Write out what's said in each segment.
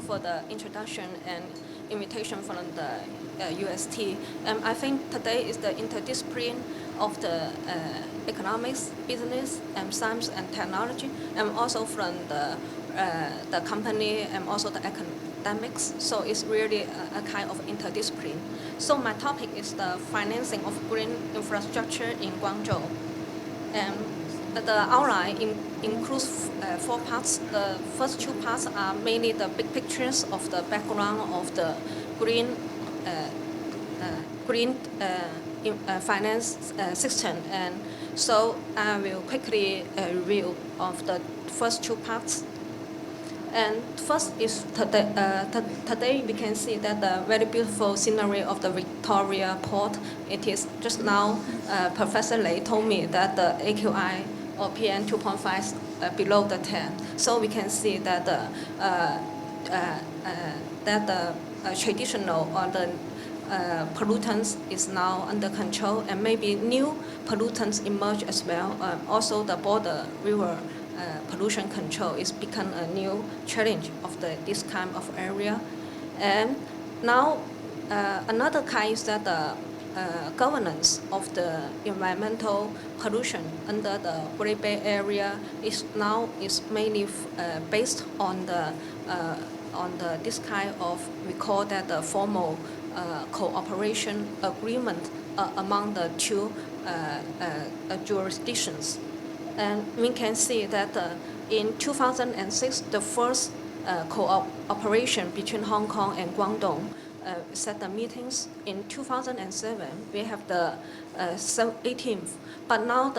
for the introduction and invitation from the UST. I think today is the interdiscipline of the economics, business, science and technology, and also from the company and also the academics. So it's really a kind of interdiscipline. So my topic is the financing of green infrastructure in Guangzhou. The outline includes 4 parts. The first 2 parts are mainly the big pictures of the background of the green finance system. And so I will quickly review of the first 2 parts. And first is today we can see that the very beautiful scenery of the Victoria Port. It is just now Professor Lei told me that the AQI or PM 2.5 below the 10. So we can see that the traditional or the pollutants is now under control, and maybe new pollutants emerge as well. Also the border river pollution control is become a new challenge of this kind of area. And now another kind is that the governance of the environmental pollution under the Great Bay Area is mainly based on this kind of, we call that the formal cooperation agreement among the 2 jurisdictions. And we can see that in 2006, the first cooperation between Hong Kong and Guangdong set the meetings. In 2007, we have the 18th. But now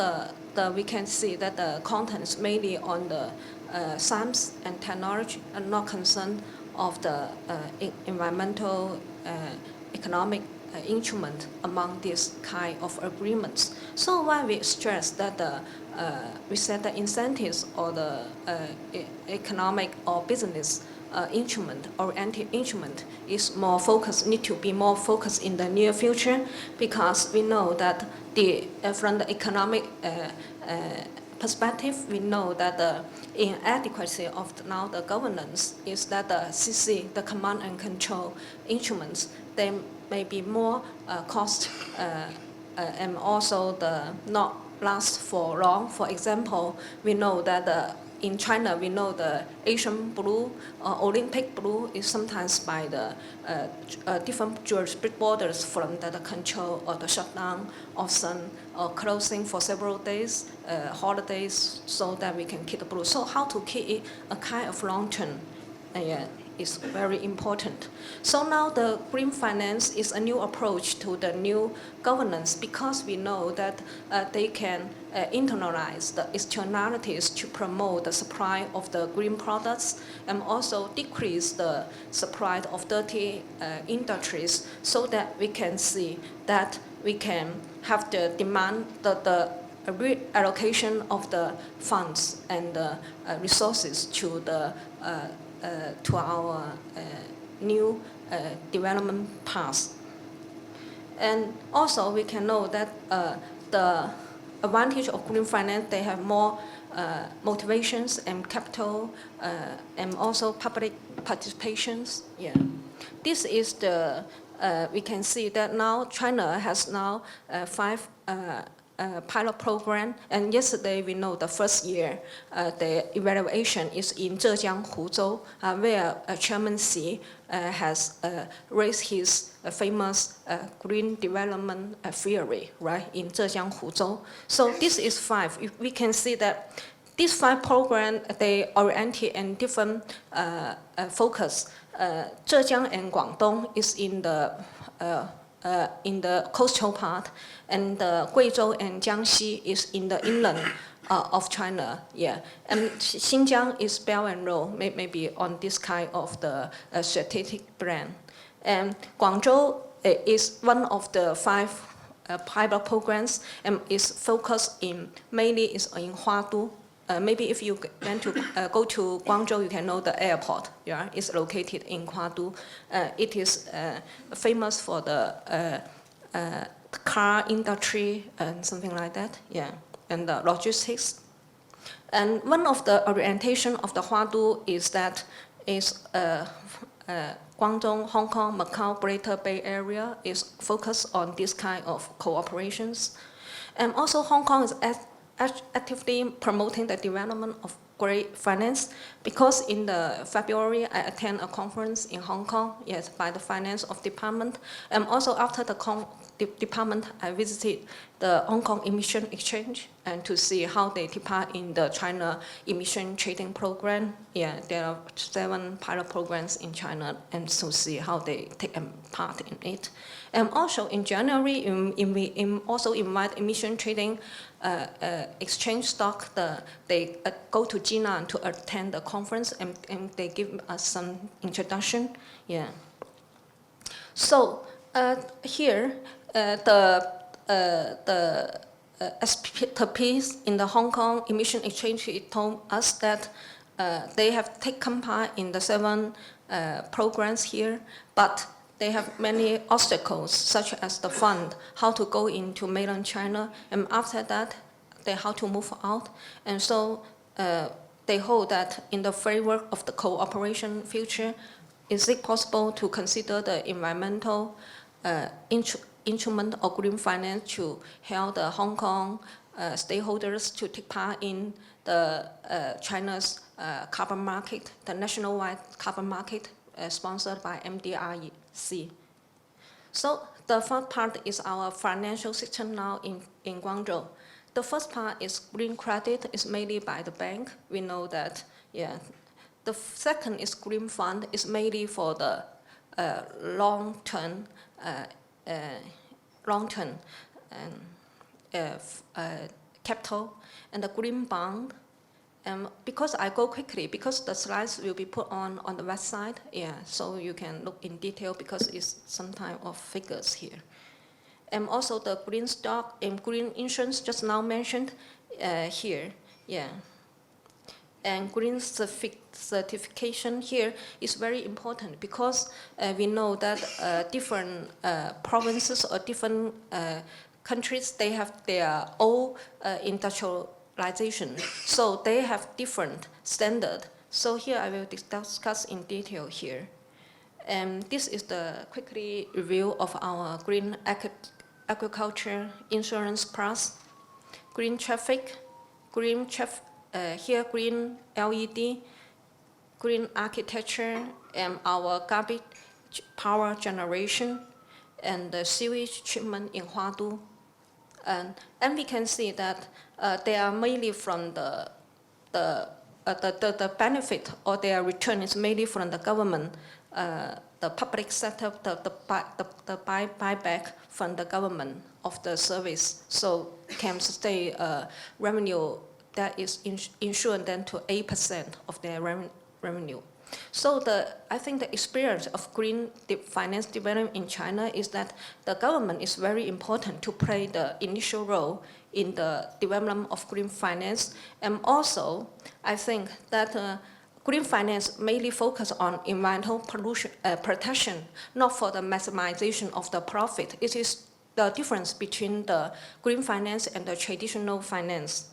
we can see that the contents mainly on the science and technology are not concerned of the environmental economic instrument among these kind of agreements. So why we stress that we set the incentives or the economic or business instrument or anti-instrument is more focused, need to be more focused in the near future, because we know that from the economic perspective, we know that the inadequacy of now the governance is that the CC, the command and control instruments, they may be more cost and also not last for long. For example, we know that in China, we know the Asian blue, Olympic blue is sometimes by the different jurisdiction borders from the control or the shutdown of sun or closing for several days, holidays, so that we can keep the blue. So how to keep it a kind of long-term is very important. So now the green finance is a new approach to the new governance, because we know that they can internalize the externalities to promote the supply of the green products and also decrease the supply of dirty industries, so that we can see that we can have the demand, the reallocation of the funds and the resources to our new development path. And also we can know that the advantage of green finance, they have more motivations and capital and also public participations. Yeah. This is the, we can see that now China has now 5 pilot program, and yesterday we know the first year the evaluation is in Zhejiang, Huadu, where Chairman Xi has raised his famous green development theory, right, in Zhejiang, Huadu. So this is 5. We can see that these 5 programs, they oriented in different focus. Zhejiang and Guangdong is in the coastal part, and Guangzhou and Jiangxi is in the inland of China. Yeah, and Xinjiang is Belt and Road, maybe on this kind of the strategic plan. And Guangzhou is one of the 5 pilot programs, and is focused mainly is in Huadu. Maybe if you want to go to Guangzhou, you can know the airport. Yeah, it's located in Huadu. It is famous for the car industry and something like that. Yeah, and the logistics. And one of the orientation of the Huadu is that is Guangzhou, Hong Kong, Macau, Greater Bay Area is focused on this kind of cooperations. And also Hong Kong is actively promoting the development of green finance, because in the February I attend a conference in Hong Kong, yes, by the finance of department. And also after the department, I visited the Hong Kong emission exchange and to see how they take part in the China emission trading program. Yeah, there are 7 pilot programs in China, and to see how they take part in it. And also in January, we also invite emission trading exchange stock. They go to Jinan to attend the conference, and they give us some introduction. Yeah. So here, the expertise in the Hong Kong emission exchange told us that they have taken part in the 7 programs here, but they have many obstacles, such as the fund, how to go into mainland China, and after that, how to move out. And so they hold that in the framework of the cooperation future, is it possible to consider the environmental instrument or green finance to help the Hong Kong stakeholders to take part in the China's carbon market, the nationwide carbon market sponsored by MDRC. So the first part is our financial system now in Guangzhou. The first part is green credit, is mainly by the bank. We know that, yeah. The second is green fund, is mainly for the long-term capital, and the green bond. Because I go quickly, because the slides will be put on the website, yeah, so you can look in detail because it's some type of figures here. And also the green stock and green insurance just now mentioned here, yeah. And green certification here is very important, because we know that different provinces or different countries, they have their own industrialization. So they have different standard. So here I will discuss in detail here. And this is the quickly review of our green agriculture insurance plus, green traffic, here green LED, green architecture, and our garbage power generation, and the sewage treatment in Huadu. And we can see that they are mainly from the benefit, or their return is mainly from the government, the public sector, the buyback from the government of the service. So can sustain revenue that is insured then to 8% of their revenue. So I think the experience of green finance development in China is that the government is very important to play the initial role in the development of green finance. And also, I think that green finance mainly focus on environmental pollution protection, not for the maximization of the profit. It is the difference between the green finance and the traditional finance.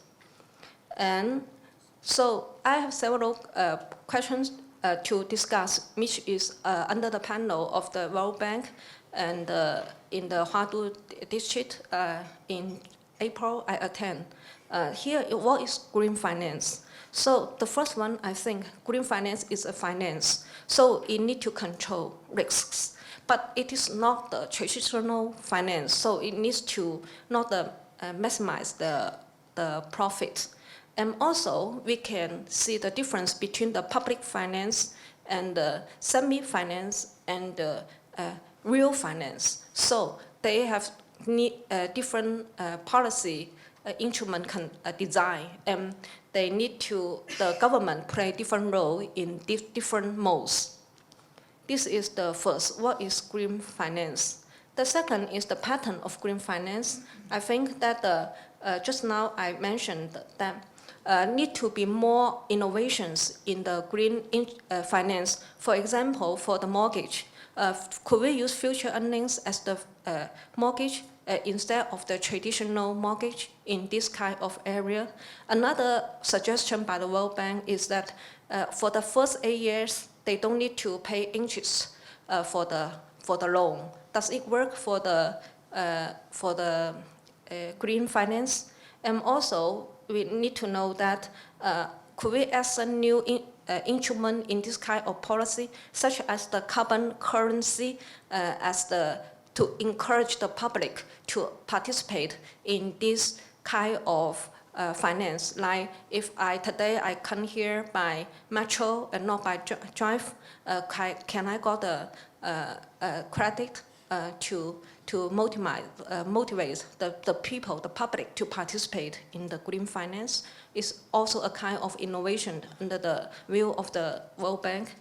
And so I have several questions to discuss, which is under the panel of the World Bank, and in the Huadu district in April I attend. Here, what is green finance? So the first one, I think green finance is a finance. So it needs to control risks, but it is not the traditional finance. So it needs to not maximize the profit. And also, we can see the difference between the public finance and the semi-finance and the real finance. So they have different policy instrument design, and they need to, the government play different role in different modes. This is the first. What is green finance? The second is the pattern of green finance. I think that just now I mentioned that need to be more innovations in the green finance. For example, for the mortgage, could we use future earnings as the mortgage instead of the traditional mortgage in this kind of area? Another suggestion by the World Bank is that for the first 8 years they don't need to pay interest for the loan. Does it work for the green finance? And also, we need to know that could we add a new instrument in this kind of policy, such as the carbon currency, to encourage the public to participate in this kind of finance. Like if today I come here by metro and not by drive, can I got a credit to motivate the people, the public, to participate in the green finance? Is also a kind of innovation under the view of the World Bank.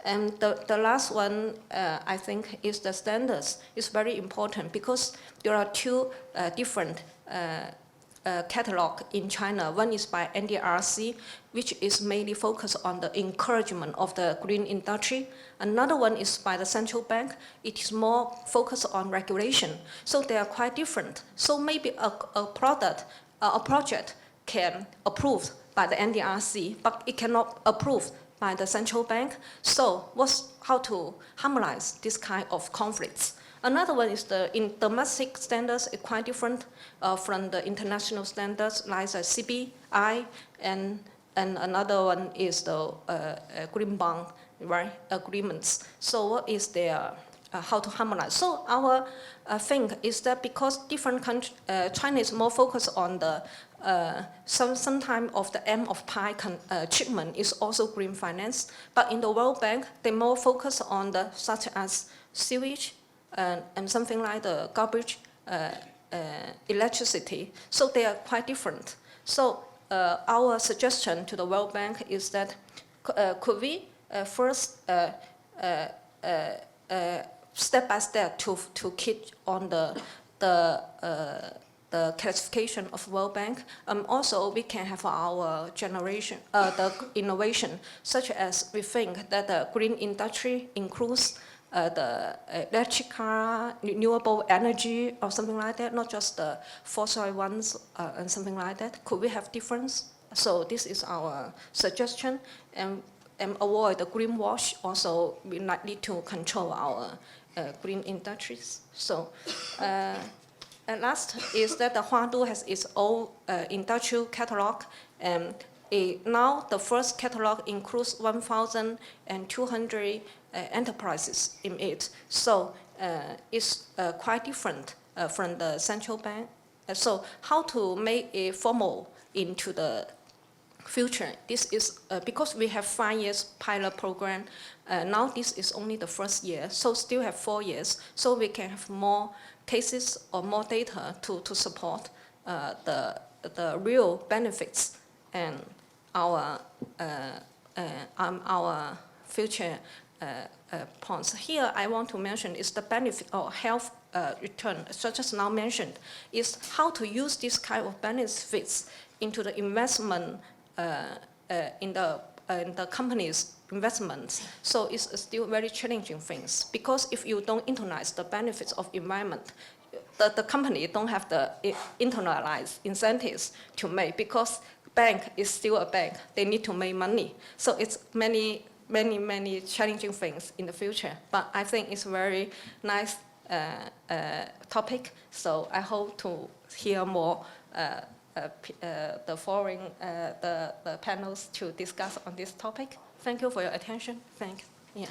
And the last one, I think, is the standards. It's very important because there are two different catalog in China. One is by NDRC, which is mainly focused on the encouragement of the green industry. Another one is by the central bank. It is more focused on regulation. So they are quite different. So maybe a project can approve by the NDRC, but it cannot approve by the central bank. So how to harmonize this kind of conflicts? Another one is in domestic standards is quite different from the international standards, like the CBI, and another one is the green bond, right, agreements. So what is their how to harmonize? So our thing is that because different countries, China is more focused on the sometime of the M of pi treatment is also green finance, but in the World Bank they more focus on the such as sewage and something like the garbage, electricity. So they are quite different. So our suggestion to the World Bank is that could we first step by step to keep on the classification of World Bank. Also, we can have our generation, the innovation, such as we think that the green industry includes the electric car, renewable energy, or something like that, not just the fossil ones and something like that. Could we have difference? So this is our suggestion, and avoid the greenwash. Also, we need to control our green industries. So. And last is that the Huadu has its own industrial catalog, and now the first catalog includes 1,200 enterprises in it. So it's quite different from the central bank. So how to make it formal into the future? This is because we have 5 years pilot program. Now this is only the first year, so still have 4 years. So we can have more cases or more data to support the real benefits and our future points. Here I want to mention is the benefit or health return, such as now mentioned, is how to use this kind of benefits into the investment in the company's investments. So it's still very challenging things, because if you don't internalize the benefits of environment, the company don't have the internalized incentives to make, because bank is still a bank. They need to make money. So it's many challenging things in the future. But I think it's a very nice topic. So I hope to hear more the foreign the panels to discuss on this topic. Thank you for your attention. Thank you. Yeah.